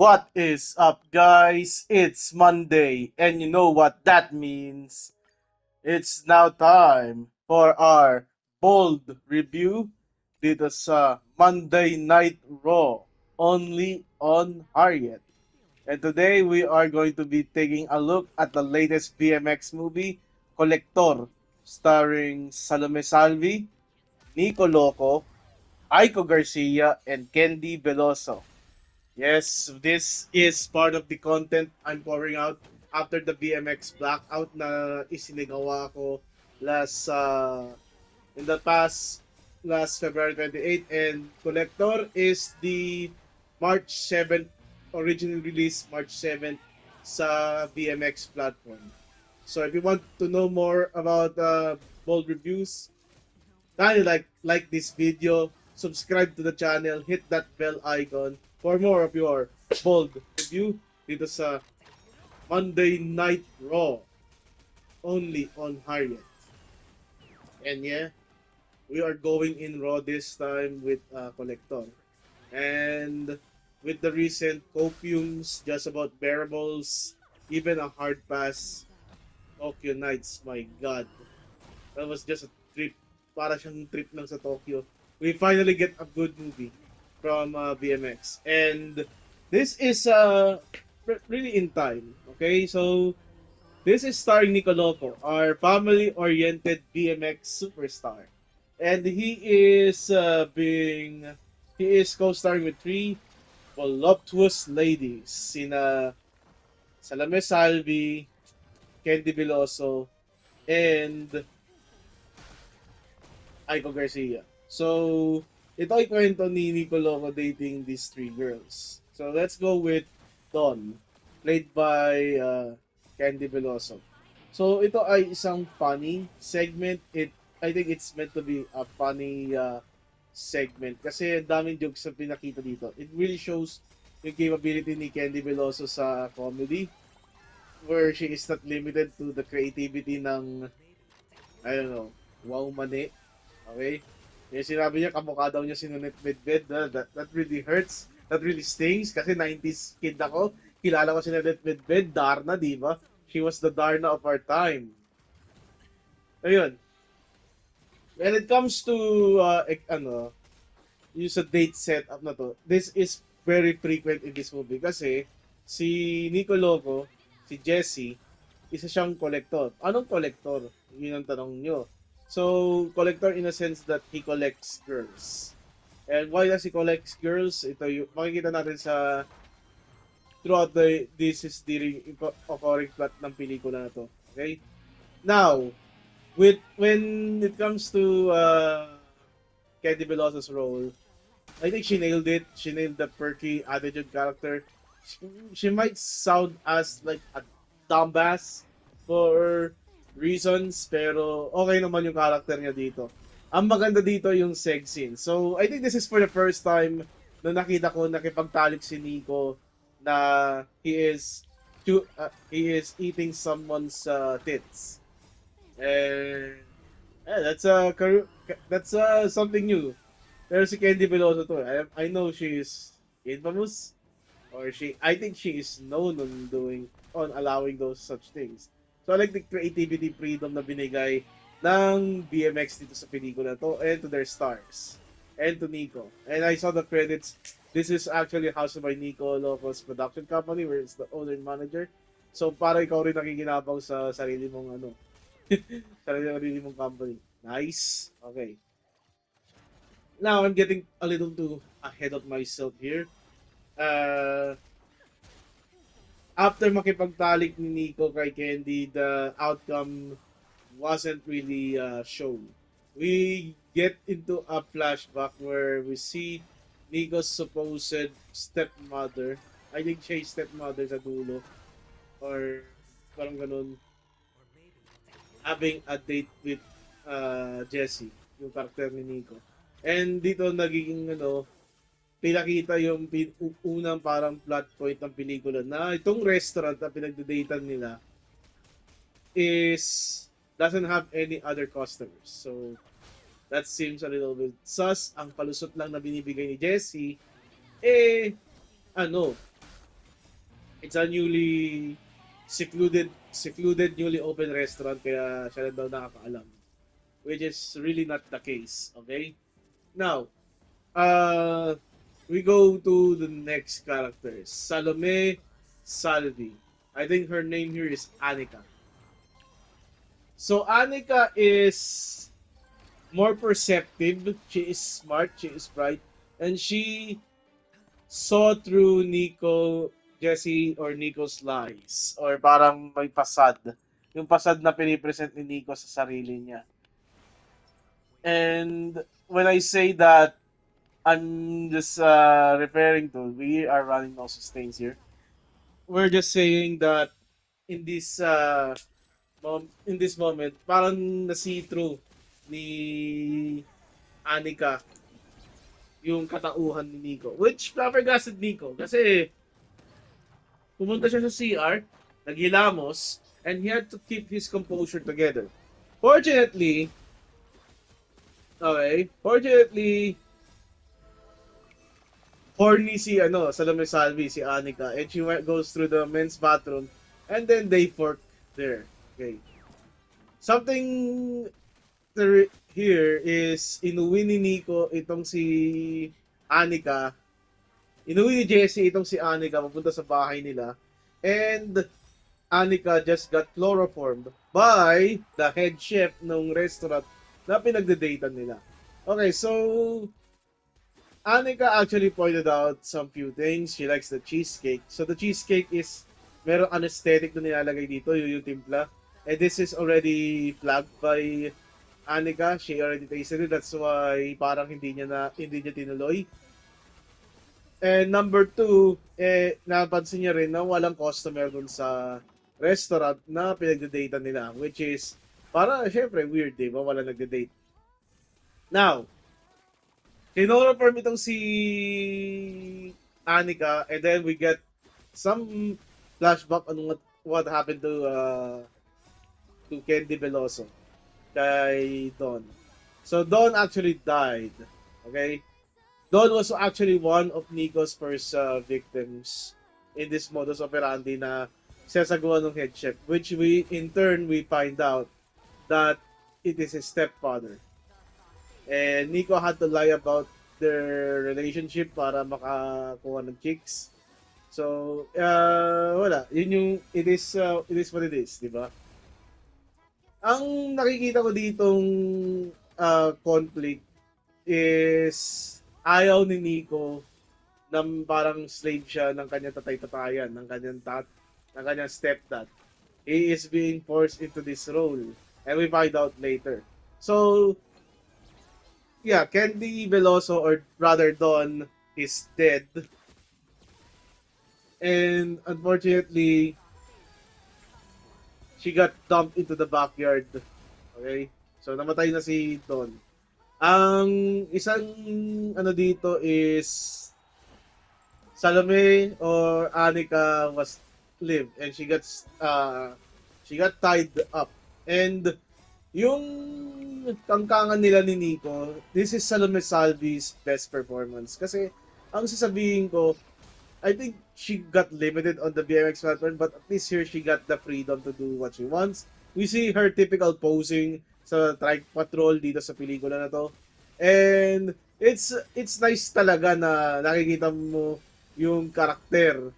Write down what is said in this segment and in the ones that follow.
What is up, guys? It's Monday, and you know what that means. It's now time for our bold review dito sa Monday Night Raw, only on Harriet. And today we are going to be taking a look at the latest BMX movie, Collector, starring Salome Salvi, Nico Loco, Aiko Garcia, and Candy Veloso. Yes, this is part of the content I'm pouring out after the BMX blackout na isinigawa ko last in the past last February 28, and Collector is the March 7th, originally released March 7th sa BMX platform. So if you want to know more about bold reviews, kindly like this video, subscribe to the channel, hit that bell icon for more of your bold review dito sa Monday Night Raw, only on Harriet. And yeah, we are going in Raw this time with Collector. And with the recent copiums, just about bearables, even a hard pass, Tokyo Nights, my god. That was just a trip. Para siyang trip lang sa Tokyo. We finally get a good movie from BMX. And this is really in time. Okay, so this is starring Nico Loco, our family-oriented BMX superstar. And he is co-starring with three voluptuous ladies, sina Salome Salvi, Candy Veloso, and Aiko Garcia. So, ito ay kwento ni Nico Loco dating these three girls. So, let's go with Dawn, played by Candy Veloso. So, ito ay isang funny segment. I think it's meant to be a funny segment kasi daming jokes na pinakita dito. It really shows yung capability ni Candy Veloso sa comedy, where she is not limited to the creativity ng, I don't know, wow mani. Okay? Yung sinabi niya, kamukha daw niya si Nunit Medved. That really hurts. That really stings. Kasi 90s kid ako. Kilala ko si Nunit Medved. Darna, di ba? She was the Darna of our time. Ayun. When it comes to, yung sa date setup na to, this is very frequent in this movie. Kasi, si Nico Loco, si Jesse, isa siyang collector. Anong collector? Yun ang tanong nyo. So, collector in a sense that he collects girls. And why does he collect girls? Ito yung makikita natin sa throughout this is the occurring plot ng pelikula na to. Okay? Now, when it comes to Candy Veloso's role, I think she nailed it. She nailed the perky attitude character. She might sound as like a dumbass for reasons, pero okay naman yung character niya dito. Ang maganda dito yung sex scene. So, I think this is for the first time na nakita ko nakipagtalik si Nico na he is eating someone's tits. And that's something new. Pero si Candy Veloso to, I know she is infamous, or I think she is known on allowing those such things. So I like the creativity freedom na binigay ng BMX dito sa pelikula to, and to their stars, and to Nico. And I saw the credits. This is actually House by Nico Loco's production company, where it's the owner and manager. So para ikaw rin nakikinabang sa sarili mong sarili mong company. Nice. Okay. Now I'm getting a little too ahead of myself here. Uh, After makipagtalik ni Nico kay Candy, the outcome wasn't really shown. We get into a flashback where we see Nico's supposed stepmother. I think siya yung stepmother sa dulo. Or parang ganun. Having a date with Jessie, yung character ni Nico. And dito nagiging pinakita yung unang parang plot point ng pelikula na itong restaurant na pinagdadetan nila is doesn't have any other customers. So, that seems a little bit sus. Ang palusot lang na binibigay ni Jessie, eh, ano, It's a newly secluded newly open restaurant kaya siya lang daw nakakaalam. Which is really not the case. Okay? Now, uh, we go to the next character. Salome Salvi. I think her name here is Annika. So Annika is more perceptive. She is smart. She is bright. And she saw through Jesse or Nico's lies. Or parang may pasad. Yung pasad na pinipresent ni Nico sa sarili niya. And when I say that, I'm just referring to, we are running no sustains here. We're just saying that in this moment, parang na-see through ni Anika yung katauhan ni Nico. Which flabbergasted Nico kasi pumunta siya sa CR, naghilamos, and he had to keep his composure together. Fortunately, horny si Salome Salvi, si Anika, and she goes through the men's bathroom, and then they fork there. Okay. Something here is inuwi ni Nico itong si Anika. Inuwi ni Jesse itong si Anika papunta sa bahay nila. And Anika just got chloroformed by the head chef ng restaurant na pinagde-datean nila. Okay, so Anika actually pointed out some few things. She likes the cheesecake. So the cheesecake is merong anesthetic na nilalagay dito, yung timpla. And this is already flagged by Anika. She already tasted it. That's why parang hindi niya tinuloy. And number two, napansin niya rin na walang customer dun sa restaurant na pinagde-datean nila. Which is, para syempre weird, di ba? Wala nagde-date. Now, kinoroform itong si Anika, and then we get some flashback on what happened to Candy Veloso kay Don. So Don actually died. Okay? Don was actually one of Nico's first victims in this modus operandi na sasagawa ng head chef, which we find out that it is his stepfather. And Nico had to lie about their relationship para makakuha ng chicks. So, wala. Yun yung, it is what it is, di ba? Ang nakikita ko ditong conflict is ayaw ni Nico na parang slave siya ng kanyang tatay-tatayan, ng kanyang stepdad. He is being forced into this role. And we find out later. So, yeah, Candy Veloso, or rather Don, is dead. And unfortunately, she got dumped into the backyard. Okay? So, namatay na si Don. Ang isang dito is Salome or Anika was lived and she got tied up. And yung kangkangan nila ni Nico, this is Salome Salvi's best performance. Kasi, ang sasabihin ko, I think she got limited on the BMX platform, but at least here she got the freedom to do what she wants. We see her typical posing sa Trike Patrol dito sa pelikula na to. And it's nice talaga na nakikita mo yung karakter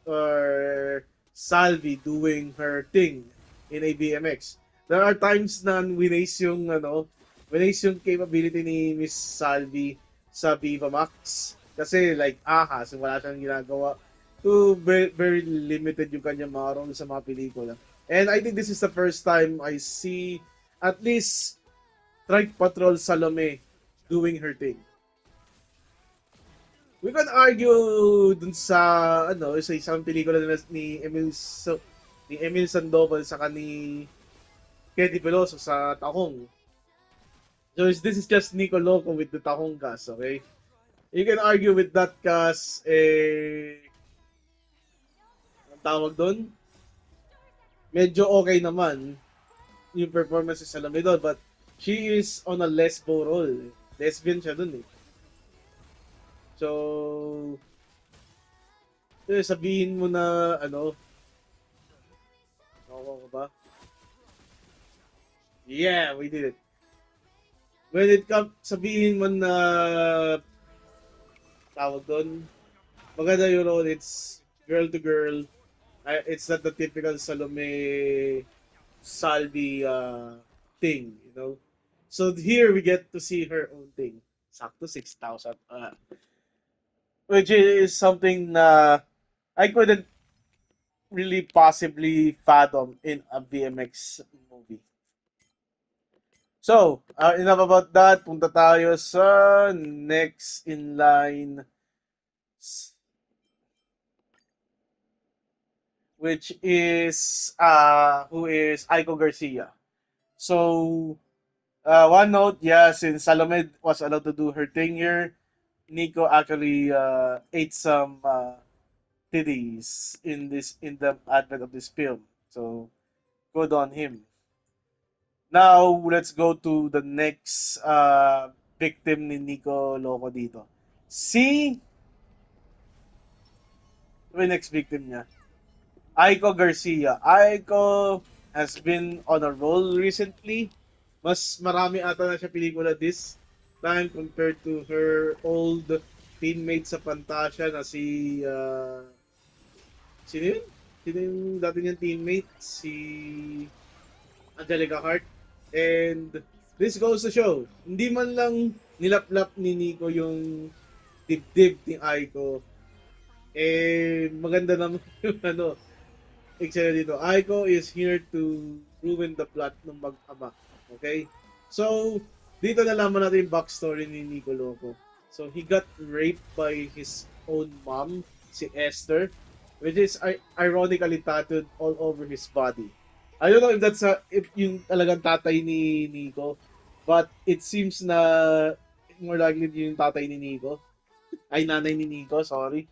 or Salvi doing her thing in a BMX. There are times na winace yung capability ni Miss Salvi sa Viva Max. Kasi like ahas, wala siyang ginagawa. Very, very limited yung kanyang mga role sa mga pelikula. And I think this is the first time I see at least Trike Patrol Salome doing her thing. We can argue dun sa sa isang pelikula ni Emil Sandoval sa ni Candy Veloso sa Tahong. So this is just Nico Loco with the Tahong cast, okay? You can argue with that cast, ang tawag doon, medyo okay naman yung performance sa Salome doon, but she is on a lesbo role. Lesbian siya doon eh. So, sabihin mo na, ano, ako ko ba? Yeah, we did it. When it comes, sabihin mo na, tawag doon, maganda yung role, it's girl to girl. It's not the typical Salome Salvi thing, you know. So here we get to see her own thing. Sakto 6,000. Which is something na I couldn't really possibly fathom in a BMX movie. So, enough about that. Punta tayo sa next in line, which is who is Aiko Garcia. So, one note, yeah, since Salome was allowed to do her thing here, Nico actually ate some titties in the advent of this film. So, good on him. Now, let's go to the next victim ni Nico Loco dito. Si, yung next victim niya, Aiko Garcia. Aiko has been on a roll recently. Mas marami ata na siya pelikula this time compared to her old teammate sa Pantasya na si sino yun? Sino yung dati niyang teammate? Si Angelica Hart. And this goes to show, hindi man lang nilaplap ni Nico yung dibdib ni Aiko. Eh, maganda naman yung ano, eksena dito. Aiko is here to ruin the plot ng mag-ama. Okay? So, dito nalaman natin yung backstory ni Nico Loco. So, he got raped by his own mom, si Esther, which is ironically tattooed all over his body. I don't know if that's if yung talagang tatay ni Nico, but it seems na more likely yung tatay ni Nico. Ay, nanay ni Nico, sorry.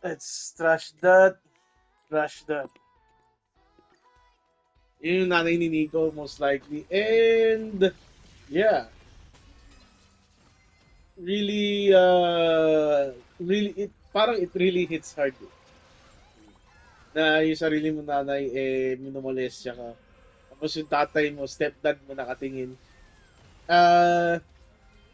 Let's trash that. Trash that. Yun yung nanay ni Nico, most likely. And, yeah. Really, parang it really hits hard. Na yung sarili mo nanay, minomolestya ka. Tapos yung tatay mo, stepdad mo nakatingin.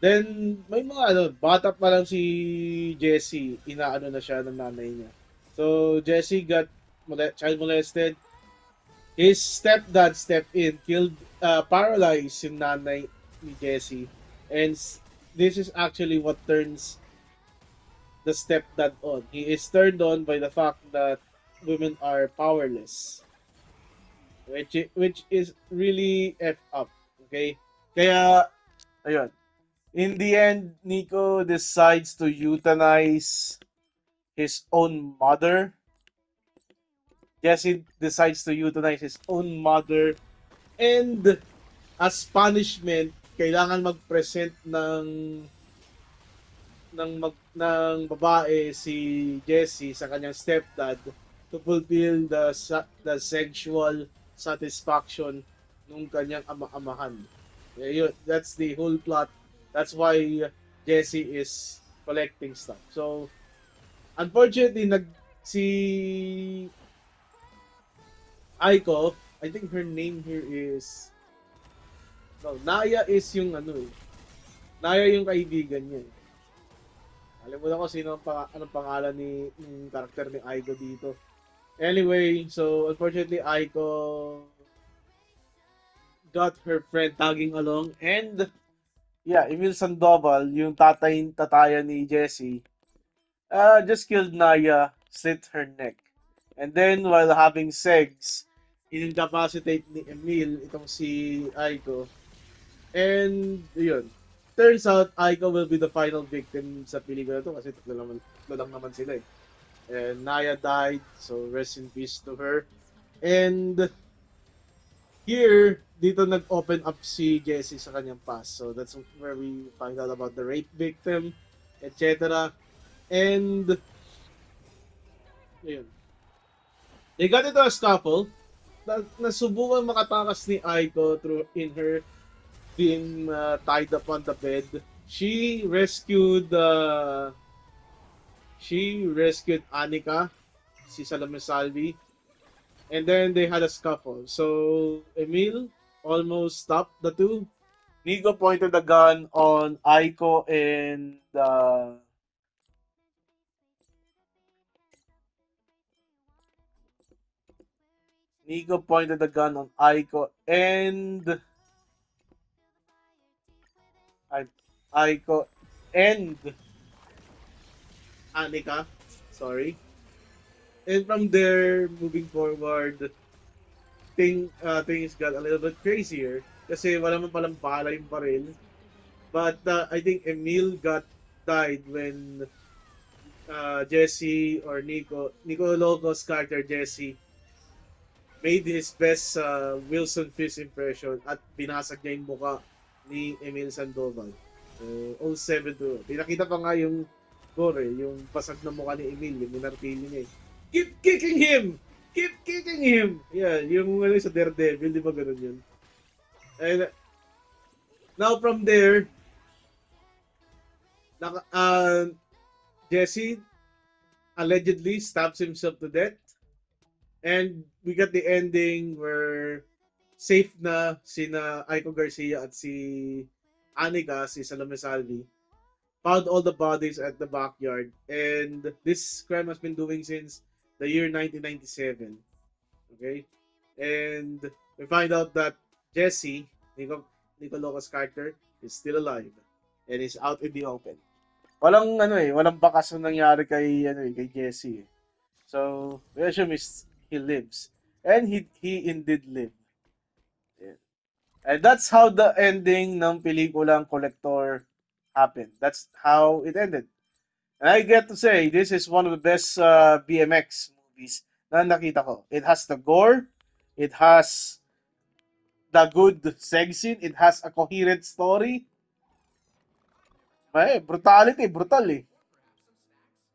Then, may mga bata pa lang si Jessie, inaano na siya ng nanay niya. So, Jessie got child molested. His stepdad stepped in, killed, paralyzed yung nanay ni Jessie. And this is actually what turns the stepdad on. He is turned on by the fact that women are powerless. Which is really F up. Okay? Kaya, ayun. In the end, Nico decides to euthanize his own mother. Jesse decides to euthanize his own mother. And as punishment, kailangan mag-present ng babae si Jessie sa kanyang stepdad to fulfill the sexual satisfaction nung kanyang ama-amahan. That's the whole plot. That's why Jessie is collecting stuff. So, unfortunately, si Aiko, I think her name here is Naya is yung Naya yung kaibigan niya. Alam ko sino anong pangalan ng karakter ni Aiko dito. Anyway, so unfortunately Aiko got her friend tagging along, and yeah, Emil Sandoval, yung tataya ni Jessie, just killed Naya, slit her neck. And then, while having sex, incapacitate ni Emil itong si Aiko. And, yun. Turns out, Aiko will be the final victim sa pelikula to kasi tatlo lang naman sila eh. And Naya died, so rest in peace to her. And, here, dito nag-open up si Jessie sa kanyang past. So that's where we find out about the rape victim, etc. And yun. They got into a scuffle. Nasubukan makatakas ni Aiko in her being tied up on the bed. She rescued Annika, si Salome Salvi, and then they had a scuffle. So Emil almost stopped the two. Nico pointed the gun on Aiko and Nico pointed the gun on Aiko and I, Aiko and Anika. Sorry. And from there, moving forward, things got a little bit crazier kasi wala man palang bala yung baril. But I think Emil died when Jesse or Nico Locos character Jesse made his best Wilson Fisk impression at binasag niya yung muka ni Emil Sandoval. So, 07 to. Pinakita pa nga yung gore, yung basag na mukha ni Emil, yung minartili niya eh. Keep kicking him! Keep kicking him! Yeah, yung ano sa Daredevil, di ba ganun yun? And now from there, Jesse allegedly stabs himself to death. And we got the ending where safe na sina Aiko Garcia at si Anika, si Salome Salvi, found all the bodies at the backyard. And this crime has been doing since the year 1997. Okay? And we find out that Jesse, Nico Locos' character, is still alive and is out in the open. Walang bakas na nangyari kay Jesse. So, we assume he lives. And he indeed lived. Yeah. And that's how the ending ng pelikulang Collector happened. That's how it ended. And I get to say, this is one of the best BMX movies na nakita ko. It has the gore, it has the good sex scene, it has a coherent story. Brutality, brutal eh.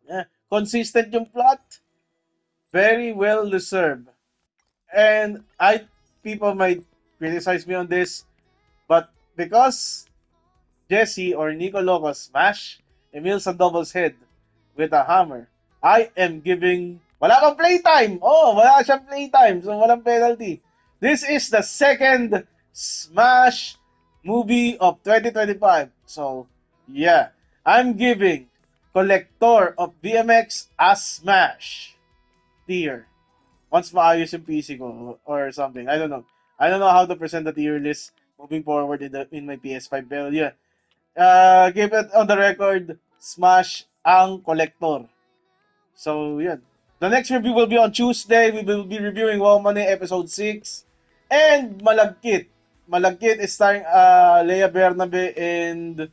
Yeah. Consistent yung plot, very well deserved. And people might criticize me on this, but because Jesse or Nico Locos smash Emil Sandov's head with a hammer, I am giving wala kang playtime. Oh, wala siyang playtime, so walang penalty. This is the second smash movie of 2025. So, yeah, I'm giving Collector of BMX a smash tier. Once maayos yung PC ko or something. I don't know. I don't know how to present the tier list moving forward in my PS5. Pero yeah, give it on the record, smash ang Collector. So, yeah. The next review will be on Tuesday. We will be reviewing Wow Money Episode 6 and Malagkit. Malagkit is starring Leia Bernabe and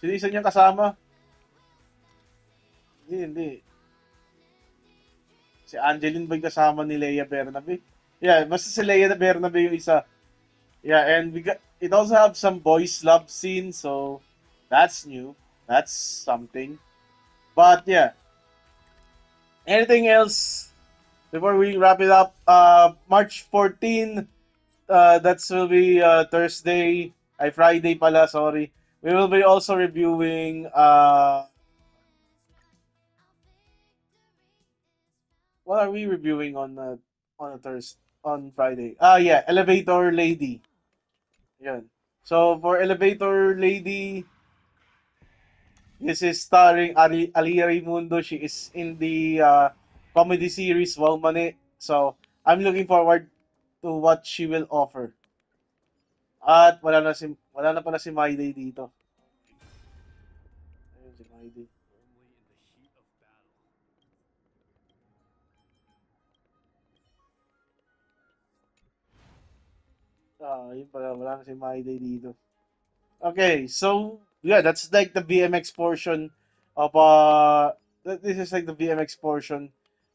sino isa niyang kasama? Hindi. Si Angeline ba yung kasama ni Leia Bernabe? Yeah, basta si Leia Bernabe yung isa. Yeah, and it also have some boys love scene, so that's new. That's something. But yeah. Anything else before we wrap it up? March 14, that will be Thursday. Friday pala, sorry. We will be also reviewing what are we reviewing on a Thursday on Friday? Yeah, Elevator Lady. Yan. So for Elevator Lady, this is starring Alia Raimundo. She is in the comedy series Wow Mane. So I'm looking forward to what she will offer. At wala na pala si Mayday dito. Ayun si Mayday. Yun pala, wala na si Mayday dito. Okay, so yeah, that's like the BMX portion of this is like the BMX portion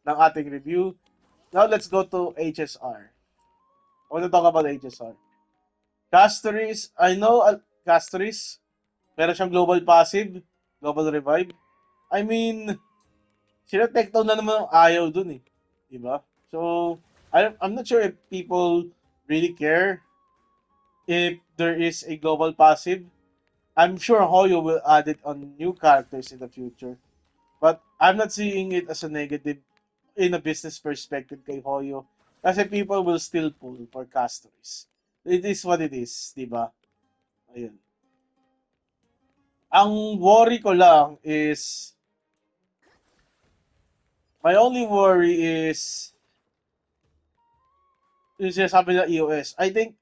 ng ating review. Now let's go to HSR. I want to talk about HSR. Castoris, I know Castoris, meron siyang global passive, global revive. I mean, sila Tecton na naman ang ayaw dun eh. Diba? So, I'm not sure if people really care if there is a global passive. I'm sure Hoyo will add it on new characters in the future. But I'm not seeing it as a negative in a business perspective kay Hoyo. Kasi people will still pull for casters. It is what it is, di ba? Ayun. Ang worry ko lang is, my only worry is, yung sinasabi ng EOS. I think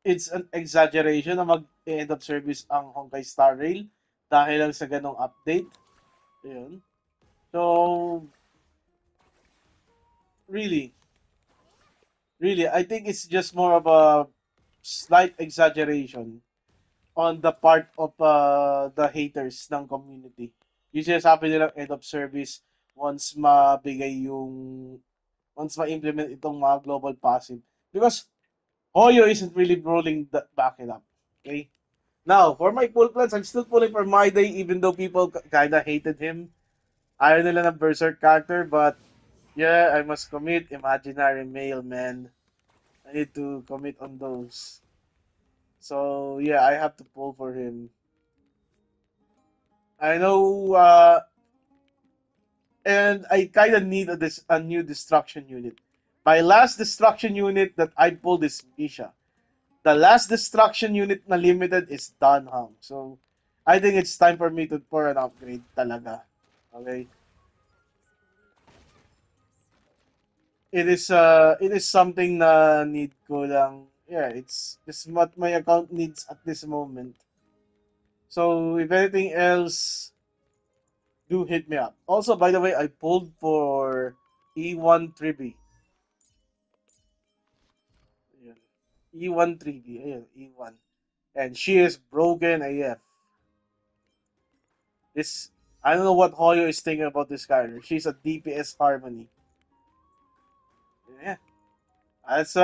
it's an exaggeration na mag-end of service ang Honkai Star Rail dahil lang sa ganong update. Ayun. So, really, really, I think it's just more of a slight exaggeration on the part of the haters ng community. Yung sinasabi nilang end of service once mabigay yung once ma-implement itong mga global passive. Because Hoyo isn't really rolling back it up. Okay? Now, for my pull plans, I'm still pulling for My Day even though people kinda hated him. Ayaw nila ng Berserk character, but yeah, I must commit imaginary male, man. I need to commit on those. So yeah, I have to pull for him. I know, and I kind of need a new destruction unit. My last destruction unit that I pulled is Misha. The last destruction unit na limited is Dunham. So I think it's time for me to for an upgrade talaga. Okay. It is something na need ko lang. Yeah, it's what my account needs at this moment. So if anything else, do hit me up. Also, by the way, I pulled for E1 Tribi. Ayan. E1 Tribi. Ayan, E1. And she is broken AF. This I don't know what Hoyo is thinking about this character. She's a DPS Harmony. Yeah. That's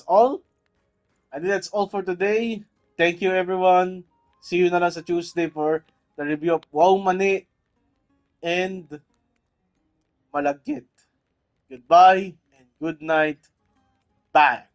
all. I think that's all for today. Thank you everyone. See you na lang sa Tuesday for the review of Wow Mani and Malagkit. Goodbye and good night. Bye.